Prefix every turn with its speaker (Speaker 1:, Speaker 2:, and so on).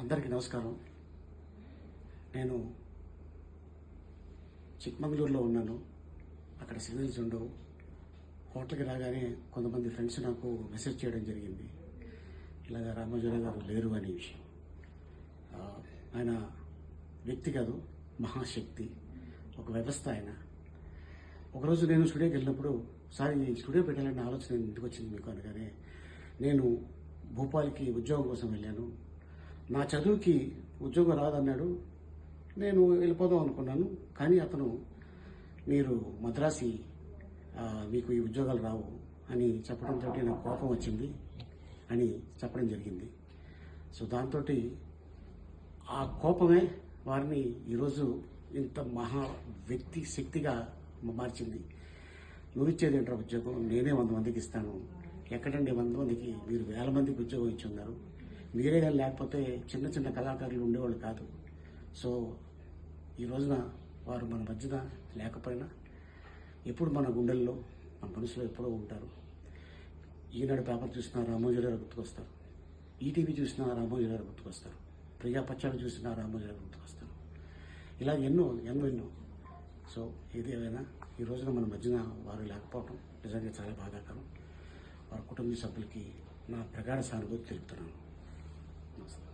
Speaker 1: అందరికీ నమస్కారం. నేను చిక్మంగళూరులో ఉన్నాను. అక్కడ సిగ్నల్స్ ఉండవు. హోటల్కి రాగానే కొంతమంది ఫ్రెండ్స్ నాకు మెసేజ్ చేయడం జరిగింది, ఇలాగ రామోజీరావు గారు లేరు అనే విషయం. ఆయన వ్యక్తి కాదు, మహాశక్తి, ఒక వ్యవస్థ ఆయన. ఒకరోజు నేను స్టూడియోకి వెళ్ళినప్పుడు, సార్ ఈ స్టూడియో పెట్టాలన్న ఆలోచన ఇంటికి వచ్చింది మీకు అనగానే, నేను భోపాల్కి ఉద్యోగం కోసం వెళ్ళాను. నా చదువుకి ఉద్యోగం రాదన్నాడు. నేను వెళ్ళిపోదాం అనుకున్నాను. కానీ అతను, మీరు మద్రాసి, మీకు ఈ ఉద్యోగాలు రావు అని చెప్పడంతో నాకు కోపం వచ్చింది అని చెప్పడం జరిగింది. సో దాంతో ఆ కోపమే వారిని ఈరోజు ఇంత మహా వ్యక్తి శక్తిగా మార్చింది. నువ్వు ఇచ్చేది ఏంటో ఉద్యోగం, నేనే 100 మందికి ఇస్తాను. ఎక్కడండి 100 మందికి, మీరు 1000 మందికి ఉద్యోగం ఇచ్చి ఉన్నారు. మీరే కానీ లేకపోతే చిన్న చిన్న కళాకారులు ఉండేవాళ్ళు కాదు. సో ఈ రోజున వారు మన మధ్యన లేకపోయినా ఎప్పుడు మన గుండెల్లో, మన మనసులో ఎప్పుడో ఉంటారు. ఈనాడు పేపర్ చూసినా రామోజీరావు గుర్తుకొస్తారు, ఈటీవీ చూసినా రామోజీరావు గుర్తుకొస్తారు, ప్రజాపక్షాలు చూసినా రామోజీరావు గుర్తుకొస్తారు. ఇలా ఎన్నో ఎన్నో ఎన్నో. సో ఏది ఏమైనా ఈ రోజున మన మధ్యన వారు లేకపోవడం నిజంగా చాలా బాధాకరం. వారి కుటుంబ సభ్యులకి నా ప్రగాఢ సానుభూతి తెలుపుతున్నాను. నమస్తే.